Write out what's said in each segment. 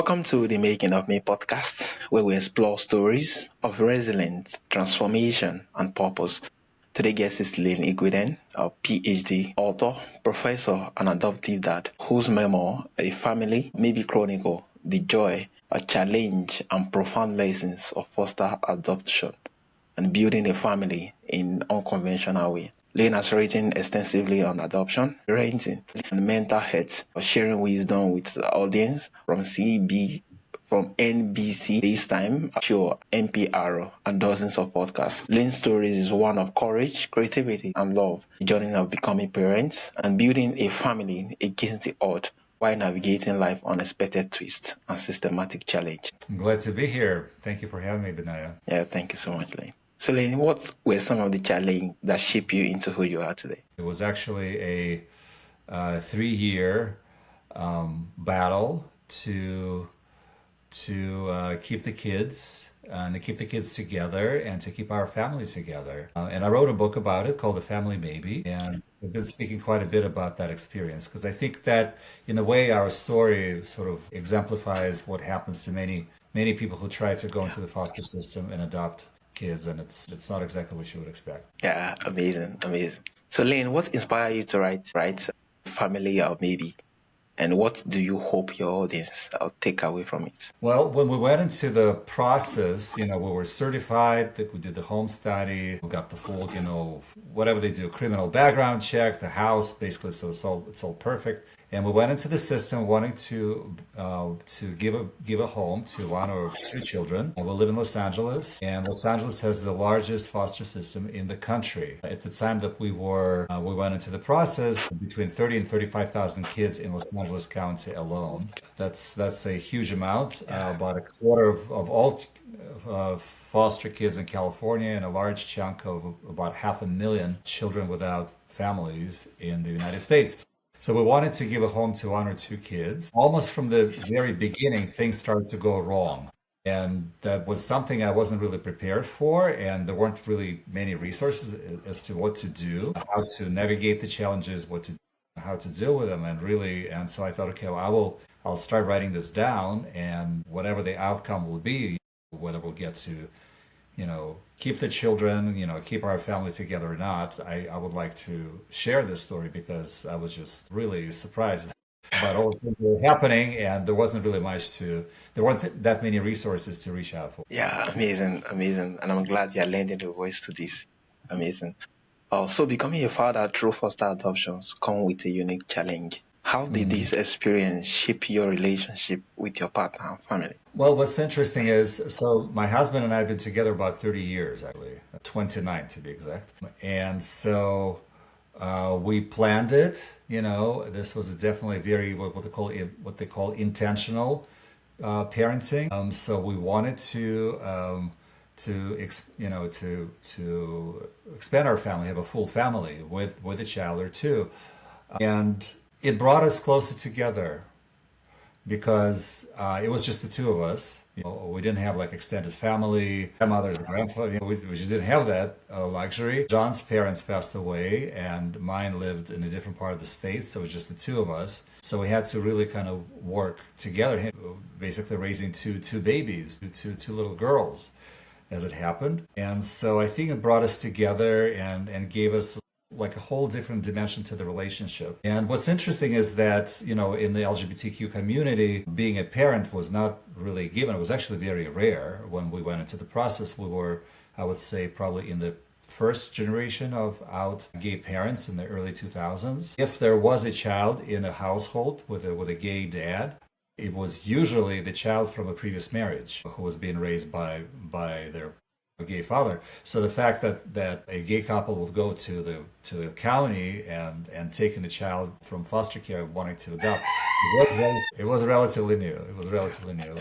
Welcome to the Making of Me podcast, where we explore stories of resilience, transformation, and purpose. Today's guest is Lane Igoudin, a PhD author, professor, and adoptive dad, whose memoir, A Family Maybe Chronicle, The Joy, a Challenge, and Profound Lessons of Foster Adoption and Building a Family in Unconventional Way. Lane has written extensively on adoption, parenting, and mental health, sharing wisdom with the audience from NBC This Time, Show, NPR, and dozens of podcasts. Lane's stories is one of courage, creativity, and love, the journey of becoming parents and building a family against the odds while navigating life's unexpected twists and systematic challenge. I'm glad to be here. Thank you for having me, Benaya. Yeah, thank you so much, Lane. So, Lane, what were some of the challenges that shaped you into who you are today? It was actually a 3-year battle to keep the kids and to keep the kids together and to keep our family together. And I wrote a book about it called The Family Maybe, and I've been speaking quite a bit about that experience because I think that in a way our story sort of exemplifies what happens to many people who try to go into the foster system and adopt kids, and it's not exactly what you would expect. Yeah, amazing. So, Lane, what inspired you to write Family or Maybe? And what do you hope your audience will take away from it? Well, when we went into the process, we were certified, that we did the home study, we got the full, whatever they do, criminal background check, the house, basically, so it's all perfect. And we went into the system wanting to give a home to 1 or 2 children. And we live in Los Angeles, and Los Angeles has the largest foster system in the country. At the time that we went into the process, between 30 and 35,000 kids in Los Angeles County alone. That's a huge amount. About a quarter of all foster kids in California, and a large chunk of about 500,000 children without families in the United States. So we wanted to give a home to 1 or 2 kids. Almost from the very beginning, things started to go wrong. And that was something I wasn't really prepared for, and there weren't really many resources as to what to do, how to navigate the challenges, how to deal with them, and so I thought, okay, well, I'll start writing this down, and whatever the outcome will be, whether we'll get to keep the children, keep our family together or not, I would like to share this story because I was just really surprised about all the things that were happening, and there weren't that many resources to reach out for. Yeah, amazing. And I'm glad you're lending the voice to this. Amazing. So becoming a father through foster adoptions come with a unique challenge. How did this experience shape your relationship with your partner and family? Well, what's interesting is, so my husband and I have been together about 30 years, actually, 29 to be exact. And so we planned it, this was definitely very, what they call intentional parenting. So we wanted to expand our family, have a full family with a child or two. And it brought us closer together because it was just the two of us. We didn't have like extended family, grandmothers and grandfathers. We just didn't have that luxury. John's parents passed away, and mine lived in a different part of the state, so it was just the two of us. So we had to really kind of work together, basically raising two babies, two little girls, as it happened. And so I think it brought us together and gave us like a whole different dimension to the relationship. And what's interesting is that, in the LGBTQ community, being a parent was not really given. It was actually very rare when we went into the process. We were, I would say, probably in the first generation of out gay parents in the early 2000s. If there was a child in a household with a gay dad, it was usually the child from a previous marriage who was being raised by their gay father. So the fact that a gay couple would go to the county and taking a child from foster care wanting to adopt, it was relatively new.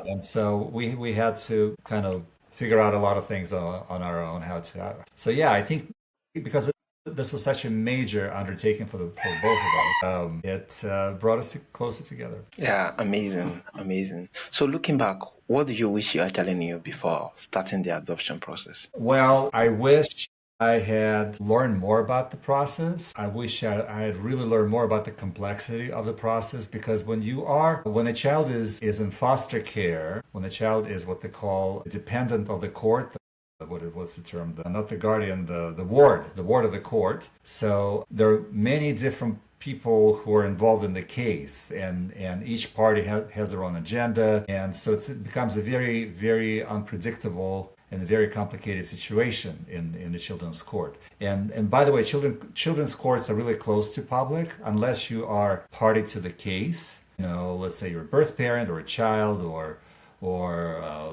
And so we had to kind of figure out a lot of things on our own how to. So yeah, I think because this was such a major undertaking for both of us, it brought us closer together. Yeah, amazing. So looking back, what do you wish you actually knew before starting the adoption process? Well, I wish I had learned more about the process. I wish I had really learned more about the complexity of the process because when a child is in foster care, when a child is what they call dependent of the court, what's the term? Not the guardian, the ward of the court. So there are many different people who are involved in the case, and each party has their own agenda, and so it becomes a very, very unpredictable and a very complicated situation in the children's court. And by the way, children's courts are really closed to public unless you are party to the case. Let's say you're a birth parent or a child or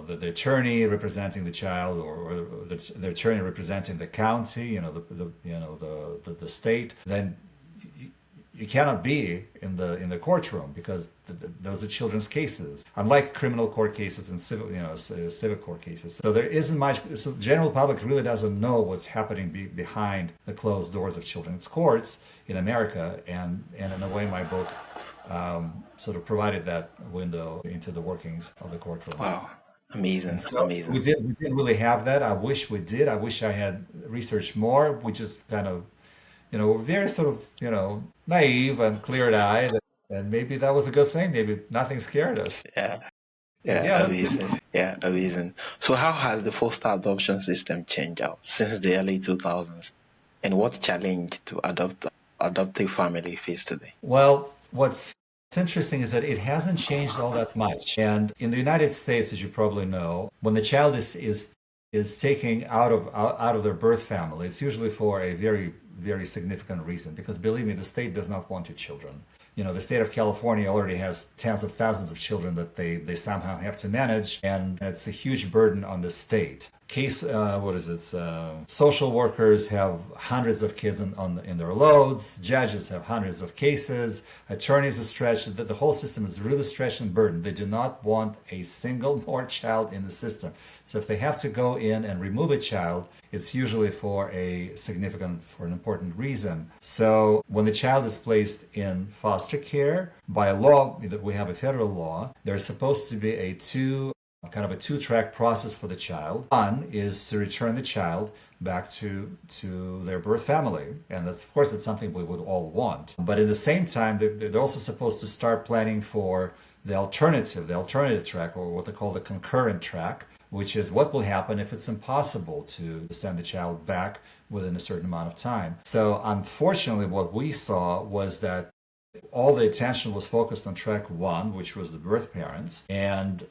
the attorney representing the child, or the attorney representing the county, the state. Then you cannot be in the courtroom because those are children's cases, unlike criminal court cases and civic court cases. So there isn't much. So general public really doesn't know what's happening behind the closed doors of children's courts in America, and in a way, my book sort of provided that window into the workings of the courtroom. Wow. Amazing. So Amazing. we didn't really have that. I wish we did. I wish I had researched more. We just kind of, we're very sort of, naive and clear-eyed, and maybe that was a good thing. Maybe nothing scared us. Yeah. But Yeah. yeah, Amazing. Yeah. Amazing. So how has the foster adoption system changed out since the early 2000s? And what challenge to adoptive family face today? well, what's interesting is that it hasn't changed all that much. And in the United States, as you probably know, when the child is taken out of their birth family, it's usually for a very, very significant reason. Because believe me, the state does not want your children. The state of California already has tens of thousands of children that they somehow have to manage, and it's a huge burden on the state. Social workers have hundreds of kids in their loads. Judges have hundreds of cases. Attorneys are stretched. The whole system is really stretched and burdened. They do not want a single more child in the system. So if they have to go in and remove a child, it's usually for an important reason. So when the child is placed in foster care, by law, we have a federal law, there's supposed to be a two-track process for the child. One is to return the child back to their birth family, and that's, of course, that's something we would all want. But at the same time, they're also supposed to start planning for the alternative track, or what they call the concurrent track, which is what will happen if it's impossible to send the child back within a certain amount of time. So unfortunately, what we saw was that all the attention was focused on track one, which was the birth parents, and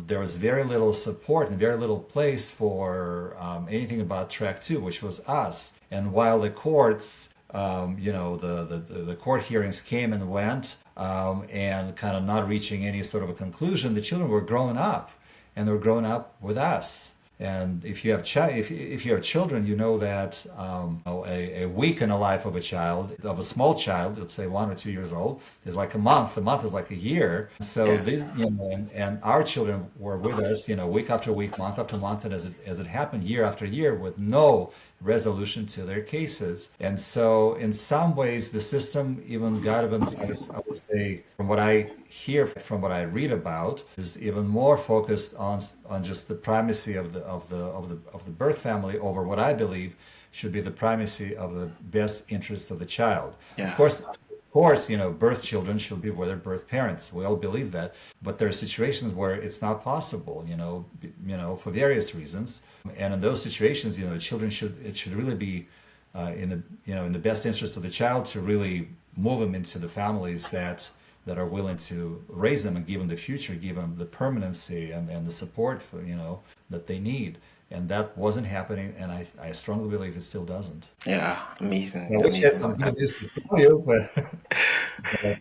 there was very little support and very little place for anything about track two, which was us. And while the courts, the court hearings came and went, and kind of not reaching any sort of a conclusion, the children were growing up, and they were growing up with us. And if you have children, you know that a week in the life of a small child, let's say 1 or 2 years old, is like a month. A month is like a year. So and our children were with us, week after week, month after month, and as it happened, year after year, with no resolution to their cases. And so in some ways, the system even got even, I would say, from what I hear, from what I read about, is even more focused on just the primacy of the birth family over what I believe should be the primacy of the best interests of the child. Yeah. Of course, birth children should be with their birth parents. We all believe that, but there are situations where it's not possible, for various reasons. And in those situations, children should really be in the best interest of the child to really move them into the families that are willing to raise them and give them the future, give them the permanency and the support for, that they need. And that wasn't happening, and I strongly believe it still doesn't. Yeah, amazing. I wish I had some good news to tell you, but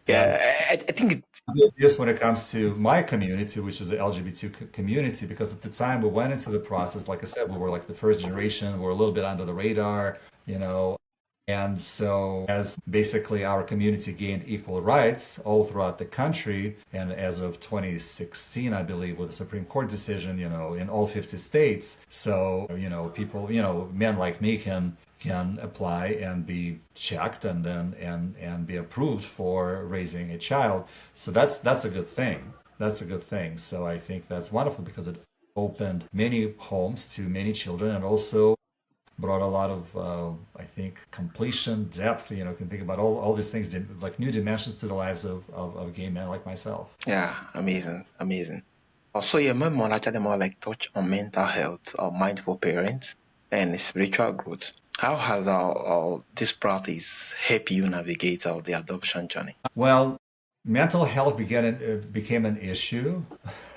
I think good news when it comes to my community, which is the LGBTQ community, because at the time we went into the process, like I said, we were like the first generation, we were a little bit under the radar, And so as basically our community gained equal rights all throughout the country, and as of 2016, I believe, with a Supreme Court decision, in all 50 states, so, people, men like me can apply and be checked and then and be approved for raising a child. So that's a good thing. That's a good thing. So I think that's wonderful because it opened many homes to many children, and also brought a lot of, I think, completion, depth. Can think about all these things, like new dimensions to the lives of gay men like myself. Yeah, amazing, amazing. Also, your memoir actually more like touch on mental health or mindful parents and spiritual growth. How has this practice helped you navigate the adoption journey? Well, mental health became an issue,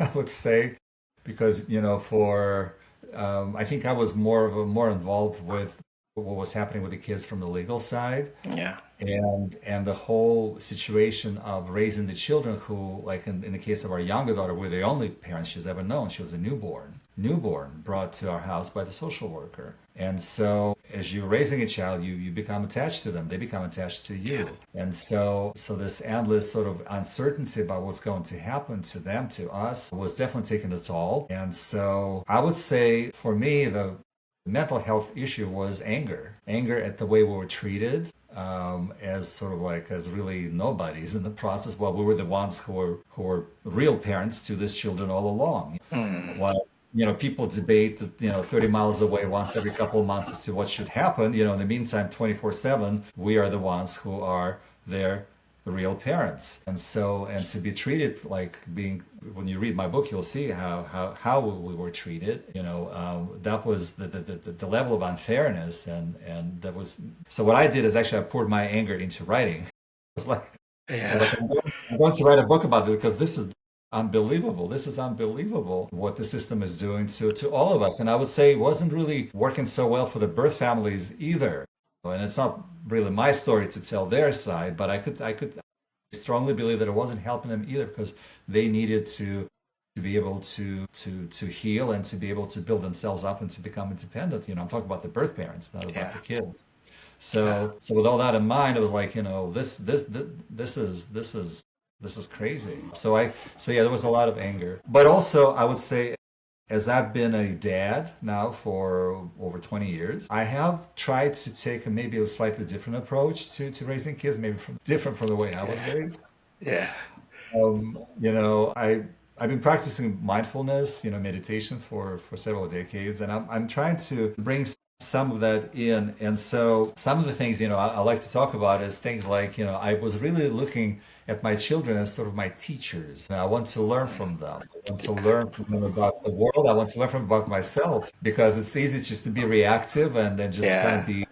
I would say, because for I think I was more involved with what was happening with the kids from the legal side, Yeah, and the whole situation of raising the children who, like in the case of our younger daughter, were the only parents she's ever known. She was a newborn brought to our house by the social worker. And so as you're raising a child, you become attached to them. They become attached to yeah, you. And so this endless sort of uncertainty about what's going to happen to them, to us, was definitely taking a toll. And so I would say for me, the mental health issue was anger at the way we were treated, as sort of like as really nobodies in the process. Well, we were the ones who were real parents to these children all along. mm, While people debate that 30 miles away once every couple of months as to what should happen. In the meantime, 24/7, we are the ones who are their real parents. And to be treated like being, when you read my book, you'll see how we were treated. That was the level of unfairness, and that was. So what I did is actually I poured my anger into writing. It was like yeah, I'm going to write a book about this because this is unbelievable. This is unbelievable what the system is doing to all of us. And I would say it wasn't really working so well for the birth families either. And it's not really my story to tell their side, but I could strongly believe that it wasn't helping them either, because they needed to be able to heal and to be able to build themselves up and to become independent. I'm talking about the birth parents, not about yeah, the kids. yeah, So with all that in mind, it was like, this is crazy. So yeah, there was a lot of anger. But also, I would say, as I've been a dad now for over 20 years, I have tried to take maybe a slightly different approach to raising kids, maybe different from the way I was yeah, raised. yeah, I've been practicing mindfulness, meditation for several decades, and I'm trying to bring some of that in. And so some of the things, I like to talk about is things like, I was really looking at my children as sort of my teachers. And I want to learn from them. I want to learn from them about the world. I want to learn from about myself, because it's easy just to be reactive and then just kind of yeah, be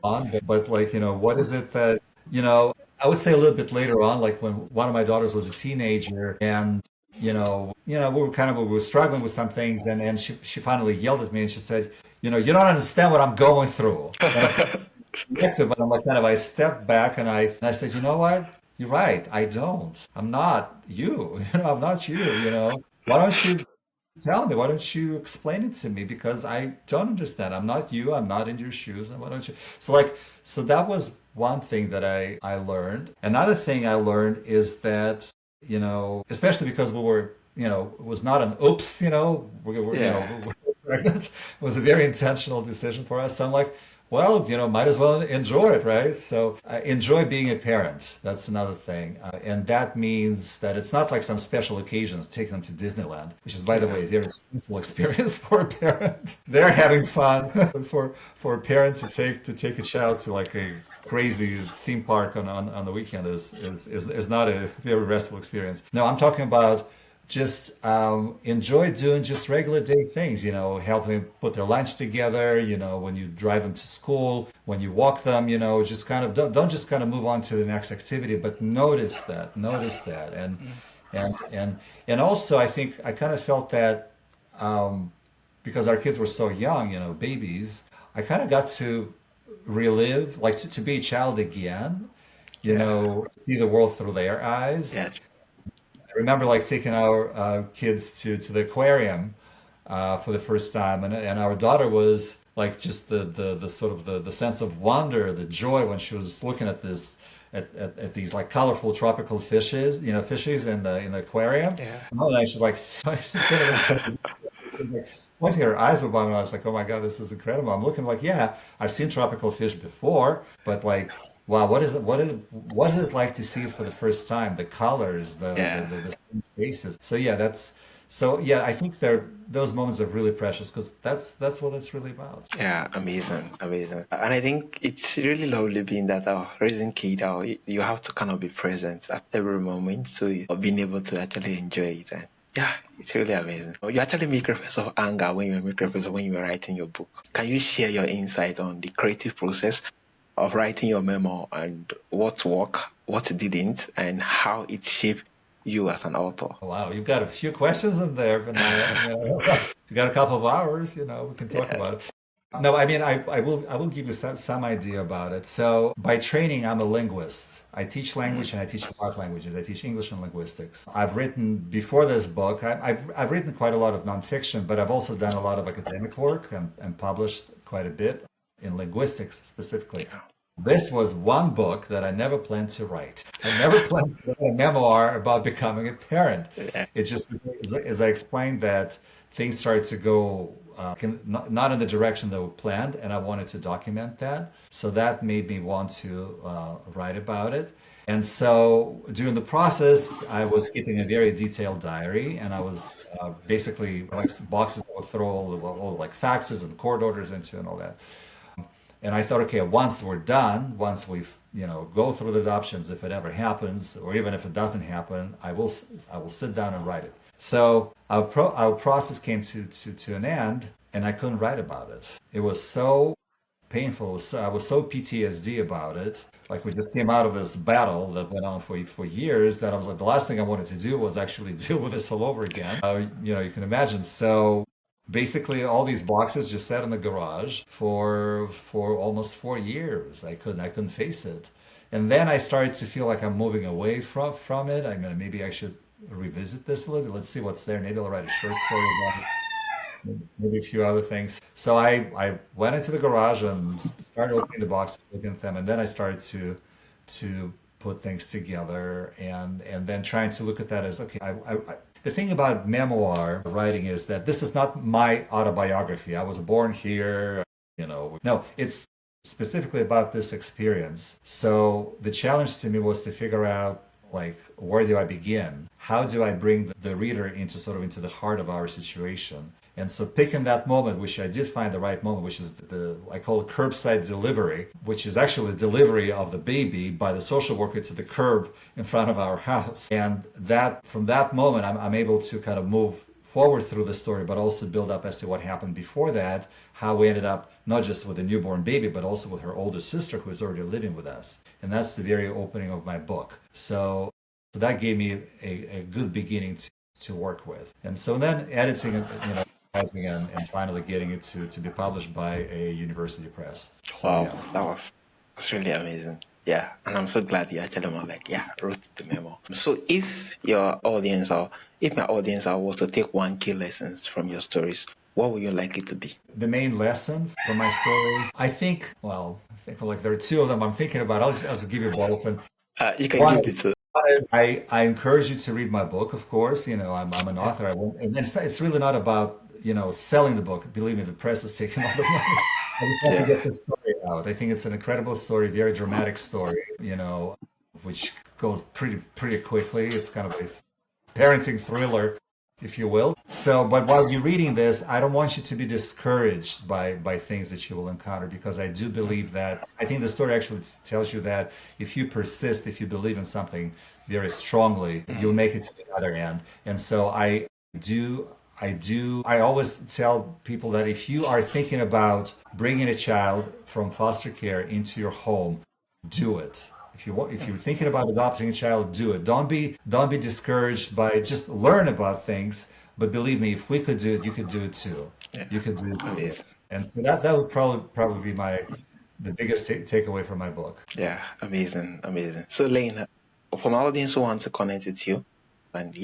on. But like, what is it that, I would say a little bit later on, like when one of my daughters was a teenager, and we were struggling with some things, and she finally yelled at me and she said, you don't understand what I'm going through. And but I'm like, kind of, I stepped back and I said, you know what? You're right. I don't. I'm not you. I'm not you. Why don't you tell me? Why don't you explain it to me? Because I don't understand. I'm not you. I'm not in your shoes. And why don't you? So that was one thing that I learned. Another thing I learned is that, especially because we were, it was not an oops, we were, yeah, we were pregnant. It was a very intentional decision for us. So I'm like, well, might as well enjoy it, right? So enjoy being a parent. That's another thing. And that means that it's not like some special occasions, taking them to Disneyland, which is, by the yeah, way, a very stressful experience for a parent. They're having fun. For a parent to take a child to like a crazy theme park on the weekend is not a very restful experience. No, I'm talking about just enjoy doing just regular day things, helping them put their lunch together, when you drive them to school, when you walk them, just kind of don't just kind of move on to the next activity, but notice that. And also, I think I kind of felt that, because our kids were so young, babies, I kind of got to relive, like to be a child again, yeah, see the world through their eyes. yeah, I remember like taking our kids to the aquarium for the first time, and our daughter was like just the sort of the sense of wonder, the joy when she was looking at this at these like colorful tropical fishes in the aquarium. yeah, And she's like, pointing her eyes were bugging, and I was like, oh my God, this is incredible. I'm looking like, yeah, I've seen tropical fish before, but like, wow, what is it like to see it for the first time? The colors, the yeah, the, the, the faces. So yeah, So yeah, I think those moments are really precious because that's what it's really about. Yeah, amazing, amazing. And I think it's really lovely being that raising kid, you have to kind of be present at every moment, so being able to actually enjoy it. And yeah, it's really amazing. You actually make reference of anger when you make reference of when you were writing your book. Can you share your insight on the creative process of writing your memoir and what worked, what didn't, and how it shaped you as an author? Wow, you've got a few questions in there, Vinaya. You got a couple of hours, we can talk Yeah. about it. No, I mean, I will give you some idea about it. So by training, I'm a linguist. I teach language and I teach art languages. I teach English and linguistics. I've written before this book. I've written quite a lot of nonfiction, but I've also done a lot of academic work and published quite a bit in linguistics specifically. Yeah. This was one book that I never planned to write. I never planned to write a memoir about becoming a parent. Yeah. It just, as I explained, that things started to go not in the direction that we planned, and I wanted to document that. So that made me want to write about it. And so during the process, I was keeping a very detailed diary, and I was basically like boxes I would throw all like faxes and court orders into and all that. And I thought, okay, once we're done, once we've go through the options, if it ever happens, or even if it doesn't happen, I will sit down and write it. So our process came to an end, and I couldn't write about it. It was so painful. I was so PTSD about it. Like we just came out of this battle that went on for years. That I was like, the last thing I wanted to do was actually deal with this all over again. You can imagine. So basically, all these boxes just sat in the garage for almost 4 years. I couldn't face it. And then I started to feel like I'm moving away from it. I'm gonna maybe I should revisit this a little bit. Let's see what's there. Maybe I'll write a short story about it. Maybe a few other things. So I went into the garage and started opening the boxes, looking at them, and then I started to put things together and then trying to look at that as okay. The thing about memoir writing is that this is not my autobiography. I was born here, No, it's specifically about this experience. So the challenge to me was to figure out like where do I begin? How do I bring the reader into the heart of our situation? And so picking that moment, which I did find the right moment, which is I call it curbside delivery, which is actually delivery of the baby by the social worker to the curb in front of our house. And that from that moment, I'm able to kind of move forward through the story, but also build up as to what happened before that, how we ended up not just with a newborn baby, but also with her older sister who is already living with us. And that's the very opening of my book. So that gave me a good beginning to work with. And so then editing it, and finally getting it to be published by a university press. So Wow, yeah. that's really amazing. Yeah, and I'm so glad you actually wrote the memo. So if my audience was to take one key lessons from your stories, what would you like it to be? The main lesson from my story, I think like there are two of them I'm thinking about. I'll just give you both. And You can one give it to. is I encourage you to read my book, of course. I'm an author. And it's really not about selling the book. Believe me, the press is taking all the money. I just want to Yeah. get the story out. I think it's an incredible story, very dramatic story, which goes pretty quickly. It's kind of a parenting thriller, if you will. So, but while you're reading this, I don't want you to be discouraged by things that you will encounter because I do believe that I think the story actually tells you that if you persist, if you believe in something very strongly, you'll make it to the other end. And so do I always tell people that if you are thinking about bringing a child from foster care into your home, do it. If you're thinking about adopting a child, do it. Don't be discouraged by just learn about things. But believe me, if we could do it, you could do it too. Yeah. You could do it too. Amazing. And so that would probably be the biggest takeaway from my book. Yeah, amazing, amazing. So Lane, for my audience who wants to connect with you and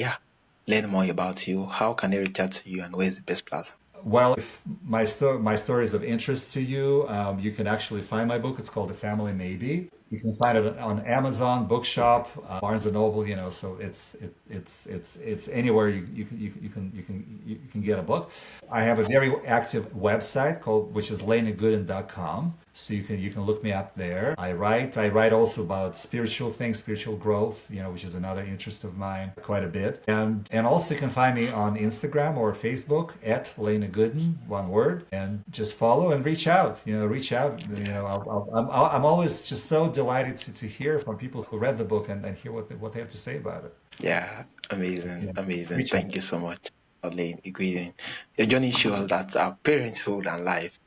learn more about you, how can they reach out to you and where's the best platform? Well, if my story is of interest to you, you can actually find my book. It's called The Family Maybe. You can find it on Amazon, Bookshop, Barnes and Noble. So it's anywhere you can get a book. I have a very active website which is laneigoudin.com. So you can look me up there. I write also about spiritual things, spiritual growth, which is another interest of mine quite a bit. And also you can find me on Instagram or Facebook at Lane Igoudin, one word, and just follow and reach out. Reach out. I'm always just so delighted to hear from people who read the book and hear what they have to say about it. Yeah, amazing, Yeah. amazing. Reach out. Thank you so much, Lane Igoudin. Your journey shows that our parenthood and life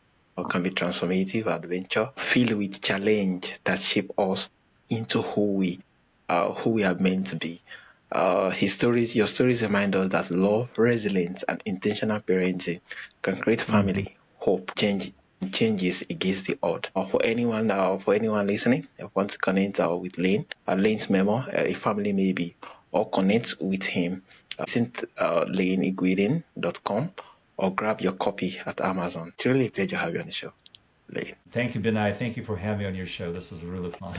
can be transformative adventure filled with challenge that shape us into who we are meant to be. Your stories remind us that love, resilience, and intentional parenting can create Mhm. family, hope, changes against the odd. For anyone listening, I want to connect with Lane, Lane's memoir, A Family Maybe, or connect with him. Visit laneiguidin.com or grab your copy at Amazon. It's really a pleasure to have you on the show, Lane. Thank you, Benai. Thank you for having me on your show. This was really fun.